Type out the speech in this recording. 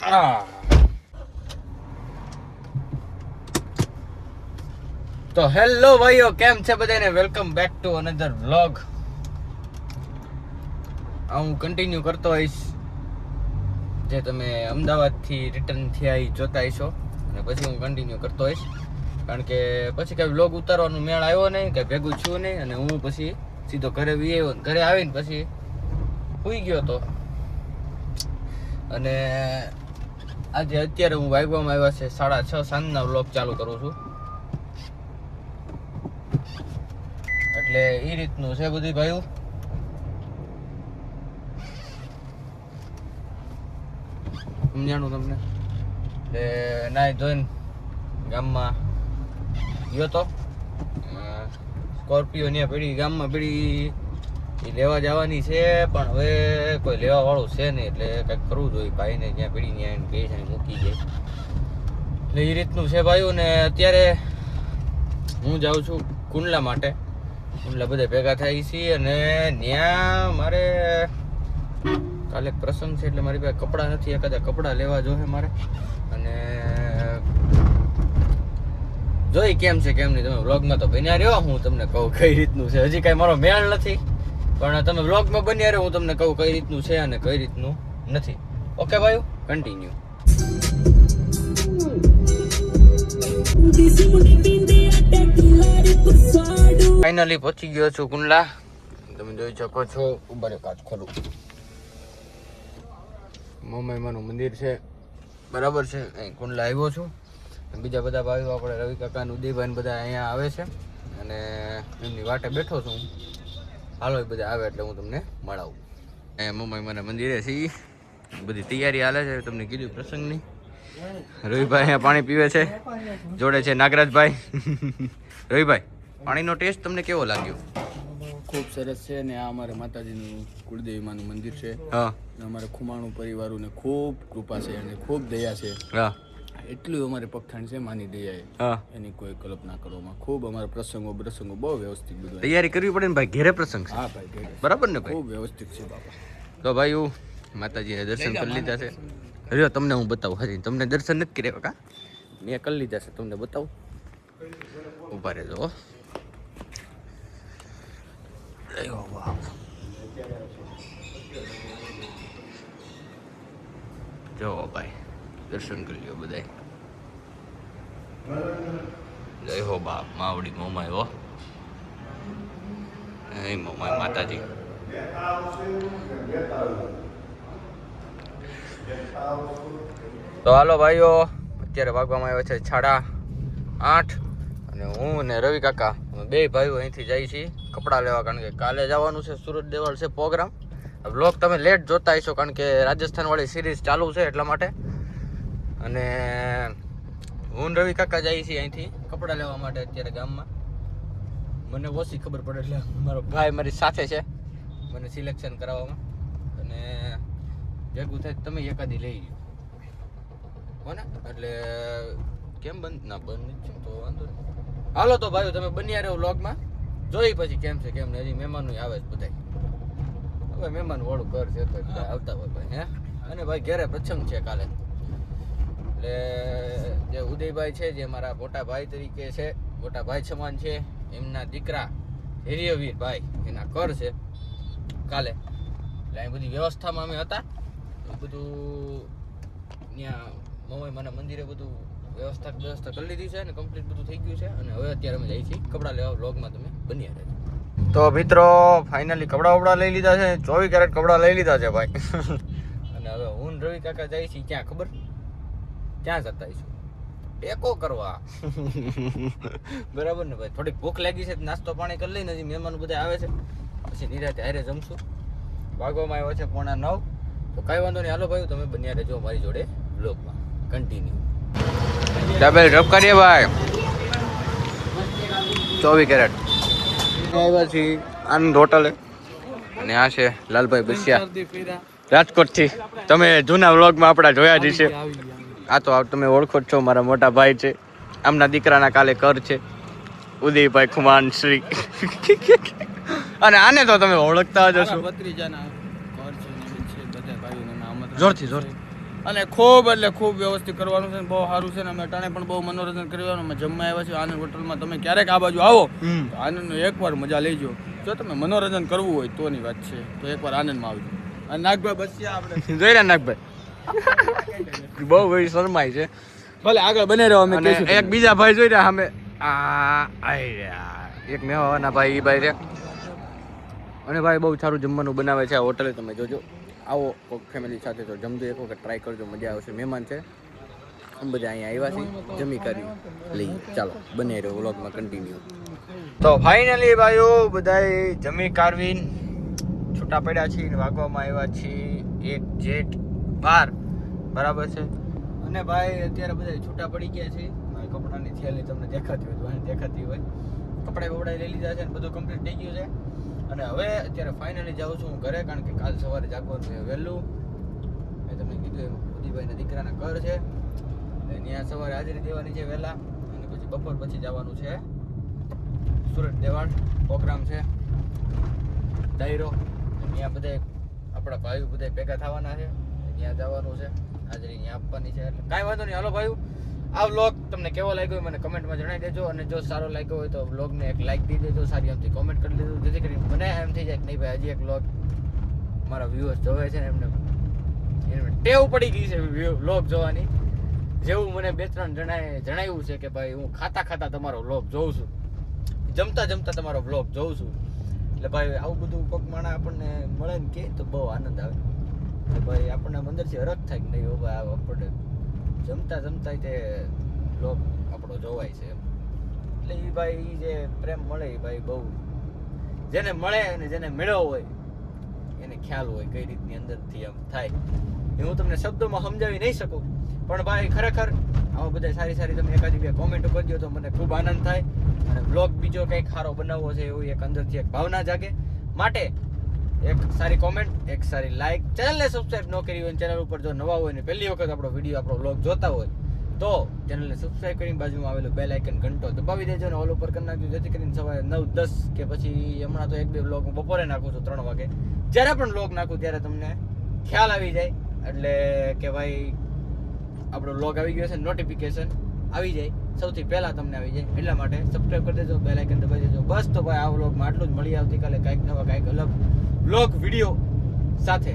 તો હેલો ભાઈઓ, કેમ છે બધાને? Welcome back to another vlog. હું કન્ટિન્યુ કરતો હોઈશ જે તમે અમદાવાદથી રિટર્ન થયા જોતા હશો, અને પછી હું કન્ટિન્યુ કરતો હોઈશ, કારણ કે પછી કઈ વ્લોગ ઉતારવાનો મેળ આવ્યો નહીં, કઈ ભેગું છું નહીં, અને હું પછી સીધો ઘરે આવ્યો. ઘરે આવીને પછી સૂઈ ગયો હતો. અને આજે અત્યારે હું વાગવામાં આવ્યા છે 6:30 સાંજના વ્લોગ ચાલુ કરું છું. એટલે એ રીતનું છે બધું ભાઈઓ. સમજાણું તમને? એટલે નાઈ ધોઈને ગામમાં ગયો તો. સ્કોર્પિયો ને પડી ગામમાં પડી, એ લેવા જવાની છે, પણ હવે કોઈ લેવા વાળું છે નહીં, એટલે કંઈક કરવું જોઈએ. ભાઈને જ્યાં પડી ત્યાં કહે છે મૂકી જાય. એટલે એ રીતનું છે ભાઈઓ. ને અત્યારે હું જાઉં છું કુંડલા માટે. કુંડલા બધા ભેગા થાય છે, અને ત્યાં મારે કાલે એક પ્રસંગ છે, એટલે મારી પાસે કપડાં નથી. એકાદા કપડાં લેવા જોઈએ મારે. અને જોઈ કેમ છે કેમ નહીં, તમે વ્લોગમાં તો બન્યા રહ્યો. હું તમને કહું કઈ રીતનું છે. હજી કાંઈ મારો મેળ નથી, પણ તમે વ્લોગમાં બન્યા રહ્યો. હું તમને કહું કઈ રીતનું છે અને કઈ રીતનું નથી. ઓકે ભાઈ, કન્ટિન્યુ. ફાઇનલી પહોંચી ગયો છું કુંડલા. તમે જોઈ શકો છો. ઉભા કાચ ખોલું. મોમાઈમાનું મંદિર છે, બરાબર છે. અહીં કુંડલા આવ્યો છું. બીજા બધા ભાઈઓ આપણે રવિ કાકા, ઉદયભાઈ બધા અહીંયા આવે છે, અને એમની વાટે બેઠો છું. હાલો એ બધા આવે એટલે હું તમને મળાવું. અહીંયા મોમાઈમાના મંદિરે છે, બધી તૈયારી હાલે છે. તમને કીધું પ્રસંગની. રવિભાઈ અહીંયા પાણી પીવે છે, જોડે છે નાગરાજભાઈ. રવિભાઈ, પાણીનો ટેસ્ટ તમને કેવો લાગ્યો? ખૂબ સરસ છે. ને આ અમારે માતાજીનું કુળદેવી માનું મંદિર છે. હા, અમારે ખુમાણું પરિવારોને ખૂબ કૃપા છે અને ખૂબ દયા છે. હા, એટલું અમારે પગથાણ છે માની દયાએ. હા, એની કોઈ કલ્પના કરવામાં. ખૂબ અમારા પ્રસંગો બહુ વ્યવસ્થિત બધું તૈયારી કરવી પડે ને ભાઈ. ઘેરે પ્રસંગ છે. હા ભાઈ, બરાબર ને ભાઈ? ખૂબ વ્યવસ્થિત છે બાપા. તો ભાઈ હું માતાજીને દર્શન કરી લીધા છે. રહ્યો તમને હું બતાવું. હજી તમને દર્શન નથી કર્યા કા? મેં કરી લીધા છે, તમને બતાવું. ઉભા રહેજો. જો ભાઈ, દર્શન કરી લ્યો બધાય. જય હો બાપ માવડી મોમાય હો. એ મોમાય માતાજી. તો હાલો ભાઈઓ, અત્યારે વાગવામાં આવ્યા છે 8:30, અને હું ને રવિ કાકા બે ભાઈઓ અહીંથી જાય છીએ કપડાં લેવા, કારણ કે કાલે જવાનું છે સુરત દેવાળ છે પ્રોગ્રામ. બ્લોગ તમે લેટ જોતા હશો, કારણ કે રાજસ્થાન વાળી સિરીઝ ચાલુ છે એટલા માટે. અને હું રવિ કાકા જઈએ છીએ અહીંથી કપડાં લેવા માટે અત્યારે ગામમાં. મને ઓછી ખબર પડે એટલે મારો ભાઈ મારી સાથે છે મને સિલેક્શન કરાવવામાં. અને ભેગું થાય તમે એકાદી લઈ લો કોને, એટલે કેમ બંધ ના બંધ નથી તો વાંધો નહીં. હાલો તો ભાઈ તમે બન્યા રહ્યો વ્લોગમાં, જોઈ પછી કેમ છે કેમ નહીં. હજી મહેમાનો આવે છે બધા. હવે મહેમાન વાળું ઘર છે તો આવતા હોય ભાઈ. હે, અને ભાઈ ઘરે પ્રસંગ છે કાલે. એટલે જે ઉદયભાઈ છે, જે મારા મોટા ભાઈ તરીકે છે, મોટા ભાઈ સમાન છે, એમના દીકરા હિરિયવીર ભાઈ, એના ઘર છે કાલે. એટલે અહીં બધી વ્યવસ્થામાં અમે હતા. બધું ત્યાં મોમાઈમાના મંદિરે બધું વ્યવસ્થા કરી લીધી છે, અને કમ્પ્લીટ બધું થઈ ગયું છે. અને હવે અત્યારે અમે જઈએ છીએ કપડાં લેવા. વ્લોગમાં તમે બન્યા રહેજો. તો મિત્રો ફાઇનલી કપડાં લઈ લીધા છે. 24 કેરેટ કપડાં લઈ લીધા છે ભાઈ. અને હવે હું રવિ કાકા જાય છે ક્યાં ખબર? ક્યાં જતા હશું? ટેકો કરવા. બરાબર ને ભાઈ? થોડીક ભૂખ લાગી છે, નાસ્તો પાણી કરી લઈને હજી મહેમાનો બધા આવે છે, પછી નિરાતે હારે જમશું. વાગવામાં આવ્યો છે 9:15. તો કાંઈ વાંધો નહીં. હાલો ભાઈ તમે બન્યા રહેજો મારી જોડે વ્લોગમાં કન્ટિન્યુ. ડબલ ડ્રોપ કરીએ ભાઈ. 24 કેરેટ આવ્યા છીએ આનંદ હોટલે, અને આ છે લાલભાઈ બસિયા રાજકોટથી. તમે જૂના વ્લોગમાં આપણા જોયા જ છે. આ તો તમે ઓળખો જ છો, મારા મોટા ભાઈ છે. આમના દીકરાના કાલે કર છે, ઉદયભાઈ ખુમાન શ્રી. અને આને તો તમે ઓળખતા જ હશો. જોરથી અને ખૂબ એટલે ખૂબ વ્યવસ્થિત કરવાનું છે ને બહુ સારું છે ને અમે ટાણે પણ બહુ મનોરંજન કરવાનું અમે જમવા આવ્યા છીએ આનંદ હોટલમાં. તમે ક્યારેક આ બાજુ આવો તો આનંદનો એકવાર મજા લેજો. જો તમે મનોરંજન કરવું હોય તોની વાત છે, તો એકવાર આનંદમાં આવજો. અને નાગભાઈ બસ્યા આપણે જોઈ રહ્યા નાગભાઈ બહુ ભાઈ શરમાય છે. ભલે આગળ બને રહો. અમે અને એક બીજા ભાઈ જોઈ રહ્યા અમે એક મેવાના ભાઈ ઈ ભાઈ છે. અને ભાઈ બહુ સારું જમવાનું બનાવે છે આ હોટલે. તમે જોજો, આવો કોઈક ફેમિલી સાથે તો જમજો, એક વખત ટ્રાય કરજો, મજા આવશે. મહેમાન છે અમે બધા અહીંયા આવ્યા છીએ, જમી કરી લઈએ. ચાલો બને રહ્યો વ્લોગમાં કન્ટિન્યુ. તો ફાઇનલી ભાઈઓ બધાય જમી કારવીન છૂટા પડ્યા છીએ ને વાગવામાં આવ્યા છીએ 1:12 બરાબર છે. અને ભાઈ અત્યારે બધા છૂટા પડી ગયા છે. મારી કપડાની થેલી તમને દેખાતી હોય તો દેખાતી હોય, કપડા બપડા લઈ લીધા છે ને બધું કમ્પ્લીટ થઈ ગયું છે. અને હવે અત્યારે ફાઇનલી જાઉં છું હું ઘરે, કારણ કે કાલ સવારે જાગવાનું છે વહેલું. મેં તમને કીધું એમ ઉદયભાઈના દીકરાના ઘર છે, ત્યાં સવારે હાજરી દેવાની છે વહેલા. અને પછી બપોર પછી જવાનું છે સુરત દેવાળ પ્રોગ્રામ છે, ડાયરો. ત્યાં બધા આપણા ભાઈઓ બધા ભેગા થવાના છે, ત્યાં જવાનું છે, હાજરી ત્યાં આપવાની છે. એટલે કાંઈ વાંધો નહીં. હાલો ભાઈઓ, આ વ્લોગ તમને કેવો લાગ્યો મને કમેન્ટમાં જણાવી દેજો. અને જો સારો લાગ્યો હોય તો વ્લોગને એક લાઈક દઈ દેજો, સારી એમથી કોમેન્ટ કરી દેજો, જેથી કરીને મને એમ થઈ જાય કે નહીં ભાઈ હજી એક વ્લોગ મારા વ્યુઅર્સ જોવે છે ને એમને ટેવ પડી ગઈ છે વ્લોગ જોવાની. જેવું મને 2-3 જણાએ જણાવ્યું છે કે ભાઈ હું ખાતા ખાતા તમારો વ્લોગ જોઉં છું, જમતા જમતા તમારો વ્લોગ જોઉં છું. એટલે ભાઈ આવું બધું કોઈક માણસ આપણને મળે ને કે તો બહુ આનંદ આવે. એટલે ભાઈ આપણને અંદરથી હરખ થાય કે નહીં હો ભાઈ આપણે જમતા જમતા તે વ્લોગ આપણો જોવાય છે એમ. એટલે એ ભાઈ જે પ્રેમ મળે એ ભાઈ બહુ જેને મળે અને જેને મેળવ્યો હોય એને ખ્યાલ હોય કઈ રીતની અંદરથી એમ થાય. એ હું તમને શબ્દોમાં સમજાવી નહીં શકું, પણ ભાઈ ખરેખર આવા બધા સારી સારી તમે એકાદી 2 કોમેન્ટો કરજો તો મને ખૂબ આનંદ થાય. અને બ્લોગ બીજો કંઈક સારો બનાવવો છે એવું એક અંદરથી એક ભાવના જાગે. માટે એક સારી કોમેન્ટ, એક સારી લાઈક, ચેનલને સબસ્ક્રાઇબ ન કરી હોય, ચેનલ ઉપર જો નવા હોય ને પહેલી વખત આપણો વિડીયો આપણો બ્લોગ જોતા હોય તો ચેનલને સબસ્ક્રાઇબ કરીને બાજુમાં આવેલું બેલ આઇકન ઘંટો દબાવી દેજો ને ઓલ ઉપર કરી નાખજો, જેથી કરીને સવારે 9-10 કે પછી હમણાં તો 1-2 બ્લોગ હું બપોરે નાખું છું 3 વાગે. જ્યારે પણ બ્લોગ નાખું ત્યારે તમને ખ્યાલ આવી જાય, એટલે કે ભાઈ આપણો બ્લોગ આવી ગયો છે, નોટિફિકેશન આવી જાય, સૌથી પહેલા તમને આવી જાય. એટલા માટે સબસ્ક્રાઇબ કરી દેજો, બેલ આઇકન દબાવી દેજો. બસ તો ભાઈ આ વ્લોગમાં આટલું જ. મળી આવતીકાલે કાંઈક નવા કાંઈક અલગ વ્લોગ વિડીયો સાથે.